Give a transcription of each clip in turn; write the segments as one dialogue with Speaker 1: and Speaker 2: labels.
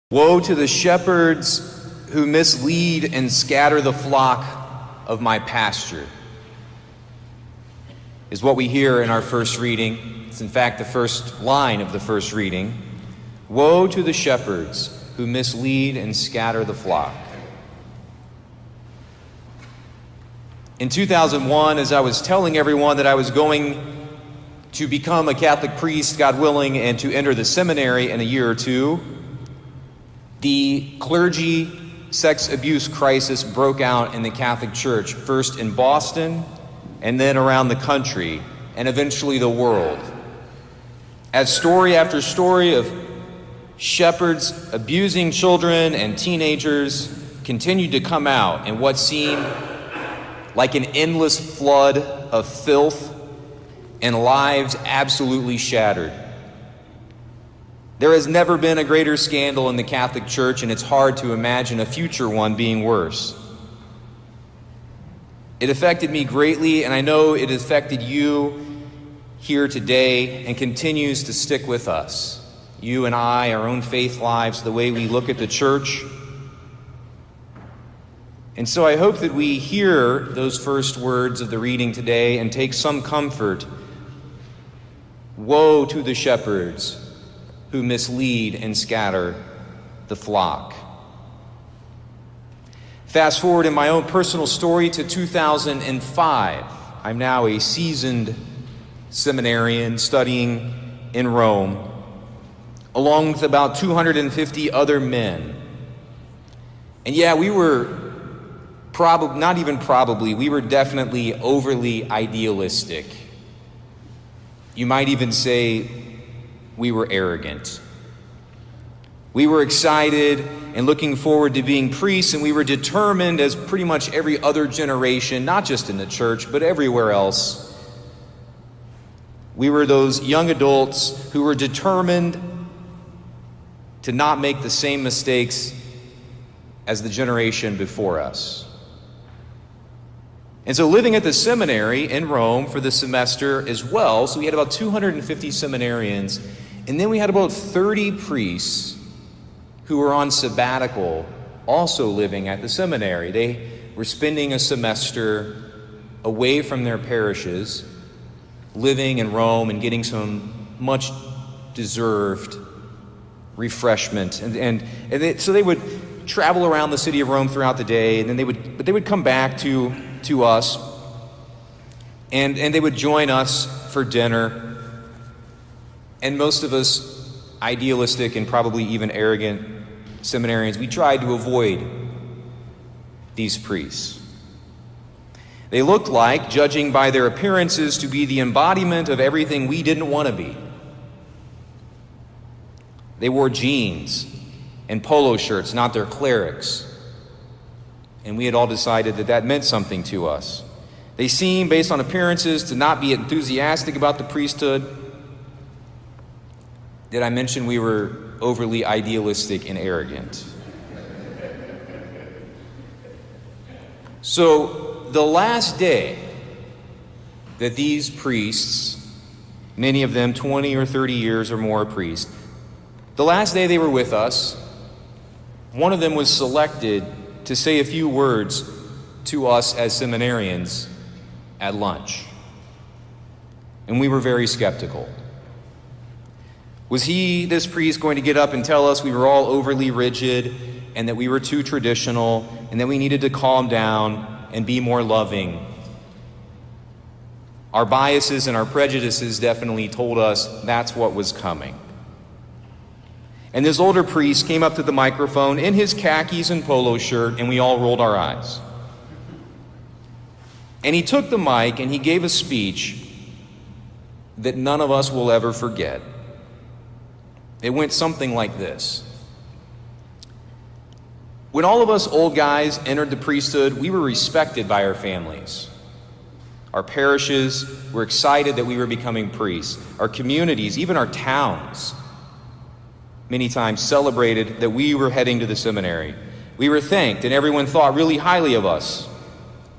Speaker 1: Woe to the shepherds who mislead and scatter the flock of my pasture, is what we hear in our first reading. It's in fact the first line of the first reading. Woe to the shepherds who mislead and scatter the flock. In 2001, as I was telling everyone that I was going to become a Catholic priest, God willing, and to enter the seminary in a year or two, the clergy sex abuse crisis broke out in the Catholic Church, first in Boston and then around the country and eventually the world. As story after story of shepherds abusing children and teenagers continued to come out in what seemed like an endless flood of filth and lives absolutely shattered. There has never been a greater scandal in the Catholic Church, and it's hard to imagine a future one being worse. It affected me greatly, and I know it affected you here today and continues to stick with us. You and I, our own faith lives, the way we look at the church. And so I hope that we hear those first words of the reading today and take some comfort. Woe to the shepherds who mislead and scatter the flock. Fast forward in my own personal story to 2005. I'm now a seasoned seminarian studying in Rome, along with about 250 other men. And yeah, we were we were definitely overly idealistic. You might even say we were arrogant. We were excited and looking forward to being priests, and we were determined, as pretty much every other generation, not just in the church, but everywhere else. We were those young adults who were determined to not make the same mistakes as the generation before us. And so living at the seminary in Rome for the semester as well, so we had about 250 seminarians, and then we had about 30 priests who were on sabbatical also living at the seminary. They were spending a semester away from their parishes, living in Rome and getting some much deserved refreshment. So they would travel around the city of Rome throughout the day, and then they would come back to us, and they would join us for dinner. And most of us, idealistic and probably even arrogant seminarians, we tried to avoid these priests. They looked like, judging by their appearances, to be the embodiment of everything we didn't want to be. They wore jeans and polo shirts, not their clerics. And we had all decided that that meant something to us. They seemed, based on appearances, to not be enthusiastic about the priesthood. Did I mention we were overly idealistic and arrogant? So the last day that these priests, many of them 20 or 30 years or more priests, the last day they were with us, one of them was selected to say a few words to us as seminarians at lunch. And we were very skeptical. Was this priest, going to get up and tell us we were all overly rigid and that we were too traditional and that we needed to calm down and be more loving? Our biases and our prejudices definitely told us that's what was coming. And this older priest came up to the microphone in his khakis and polo shirt, and we all rolled our eyes. And he took the mic and he gave a speech that none of us will ever forget. It went something like this. When all of us old guys entered the priesthood, we were respected by our families. Our parishes were excited that we were becoming priests. Our communities, even our towns, many times celebrated that we were heading to the seminary. We were thanked, and everyone thought really highly of us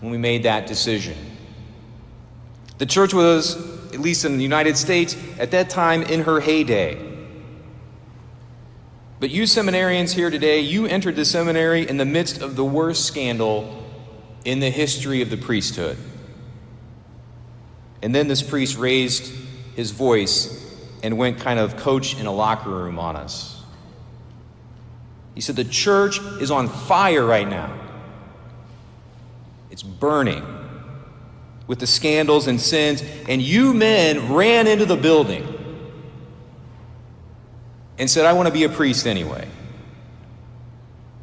Speaker 1: when we made that decision. The church was, at least in the United States, at that time in her heyday. But you seminarians here today, you entered the seminary in the midst of the worst scandal in the history of the priesthood. And then this priest raised his voice and went kind of coach in a locker room on us. He said, the church is on fire right now. It's burning with the scandals and sins, and you men ran into the building and said, I want to be a priest anyway.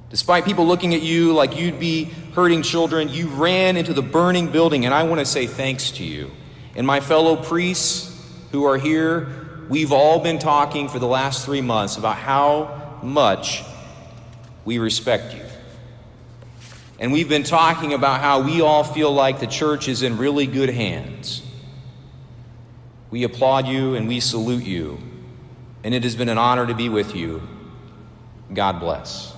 Speaker 1: Despite people looking at you like you'd be hurting children, you ran into the burning building, and I want to say thanks to you. And my fellow priests who are here, we've all been talking for the last 3 months about how much we respect you. And we've been talking about how we all feel like the church is in really good hands. We applaud you and we salute you. And it has been an honor to be with you. God bless.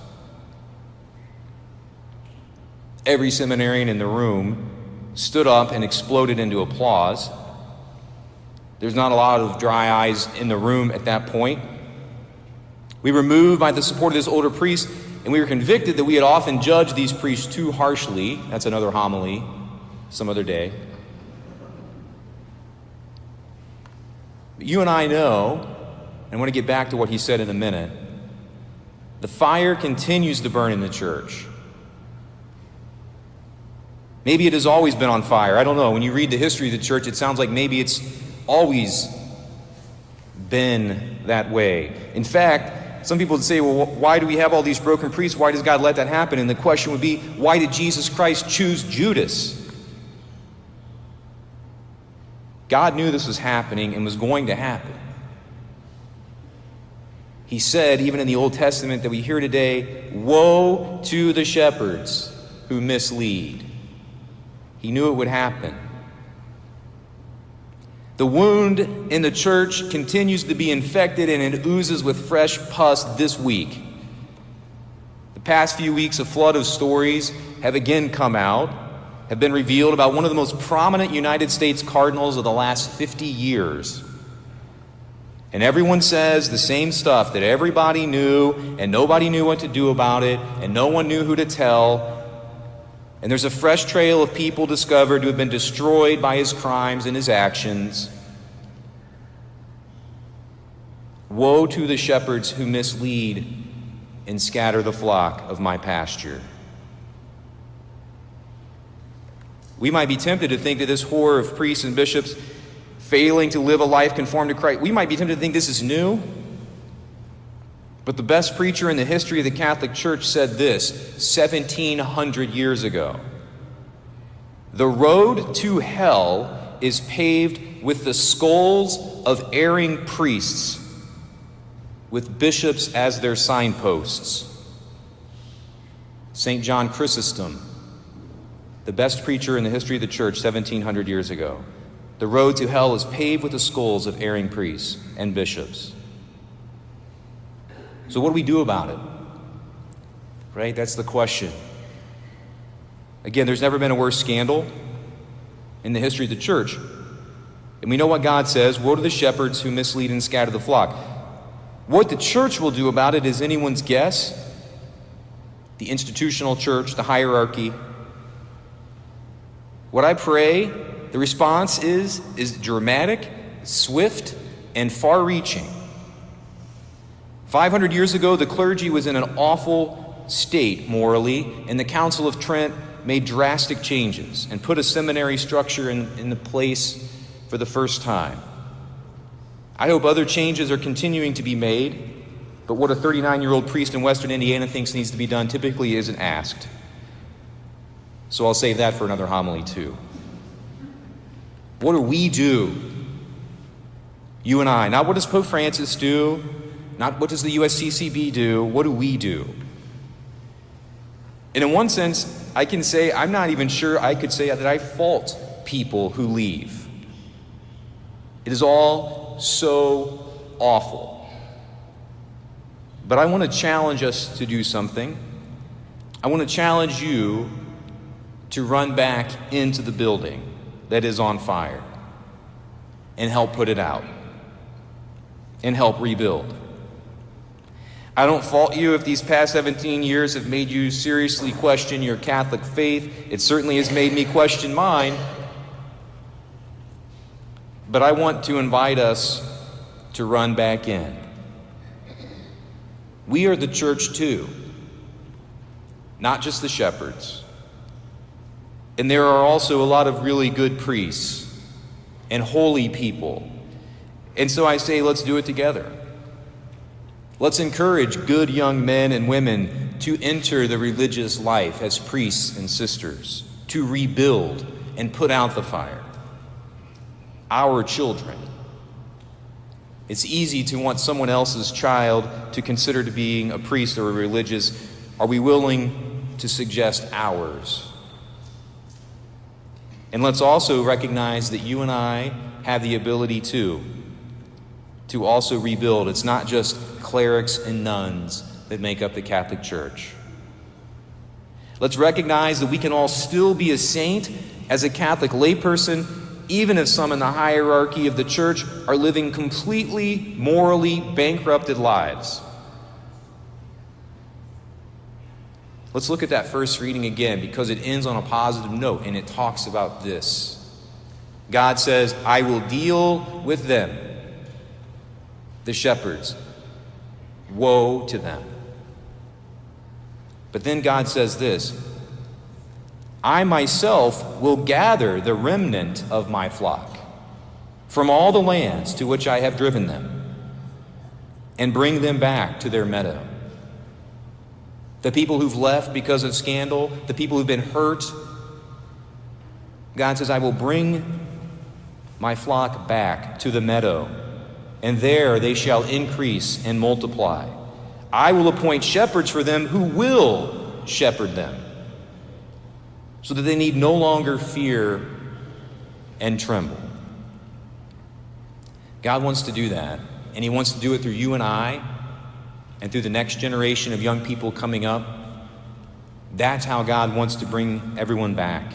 Speaker 1: Every seminarian in the room stood up and exploded into applause. There's not a lot of dry eyes in the room at that point. We were moved by the support of this older priest, and we were convicted that we had often judged these priests too harshly. That's another homily, some other day. But you and I know, and I want to get back to what he said in a minute, the fire continues to burn in the church. Maybe it has always been on fire. I don't know. When you read the history of the church, it sounds like maybe it's always been that way. In fact, some people would say, well, why do we have all these broken priests? Why does God let that happen? And the question would be, why did Jesus Christ choose Judas? God knew this was happening and was going to happen. He said, even in the Old Testament that we hear today, woe to the shepherds who mislead. He knew it would happen. The wound in the church continues to be infected, and it oozes with fresh pus this week. The past few weeks, a flood of stories have again come out, have been revealed about one of the most prominent United States cardinals of the last 50 years. And everyone says the same stuff that everybody knew, and nobody knew what to do about it, and no one knew who to tell. And there's a fresh trail of people discovered who have been destroyed by his crimes and his actions. Woe to the shepherds who mislead and scatter the flock of my pasture. We might be tempted to think that this horror of priests and bishops failing to live a life conformed to Christ, we might be tempted to think this is new. But the best preacher in the history of the Catholic Church said this 1,700 years ago. The road to hell is paved with the skulls of erring priests, with bishops as their signposts. St. John Chrysostom, the best preacher in the history of the church 1,700 years ago. The road to hell is paved with the skulls of erring priests and bishops. So what do we do about it? Right? That's the question. Again, there's never been a worse scandal in the history of the church. And we know what God says, woe to the shepherds who mislead and scatter the flock. What the church will do about it is anyone's guess. The institutional church, the hierarchy. What I pray, the response is dramatic, swift, and far-reaching. 500 years ago, the clergy was in an awful state morally, and the Council of Trent made drastic changes and put a seminary structure in the place for the first time. I hope other changes are continuing to be made, but what a 39-year-old priest in Western Indiana thinks needs to be done typically isn't asked. So I'll save that for another homily too. What do we do? You and I. Not what does Pope Francis do? Not what does the USCCB do? What do we do? And in one sense, I can say I'm not even sure I could say that I fault people who leave. It is all so awful. But I want to challenge us to do something. I want to challenge you to run back into the building that is on fire and help put it out and help rebuild. I don't fault you if these past 17 years have made you seriously question your Catholic faith. It certainly has made me question mine. But I want to invite us to run back in. We are the church too, not just the shepherds. And there are also a lot of really good priests and holy people. And so I say, let's do it together. Let's encourage good young men and women to enter the religious life as priests and sisters, to rebuild and put out the fire. Our children. It's easy to want someone else's child to consider to being a priest or a religious. Are we willing to suggest ours? And let's also recognize that you and I have the ability to also rebuild. It's not just clerics and nuns that make up the Catholic Church. Let's recognize that we can all still be a saint as a Catholic layperson, even if some in the hierarchy of the church are living completely morally bankrupted lives. Let's look at that first reading again, because it ends on a positive note and it talks about this. God says, I will deal with them, the shepherds. Woe to them. But then God says this, I myself will gather the remnant of my flock from all the lands to which I have driven them and bring them back to their meadow. The people who've left because of scandal, the people who've been hurt, God says, I will bring my flock back to the meadow, and there they shall increase and multiply. I will appoint shepherds for them who will shepherd them, so that they need no longer fear and tremble. God wants to do that, and He wants to do it through you and I, and through the next generation of young people coming up. That's how God wants to bring everyone back.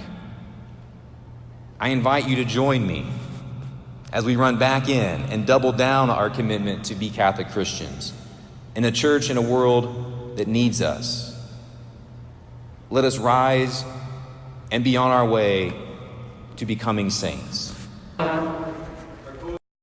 Speaker 1: I invite you to join me as we run back in and double down our commitment to be Catholic Christians in a church and a world that needs us. Let us rise and be on our way to becoming saints.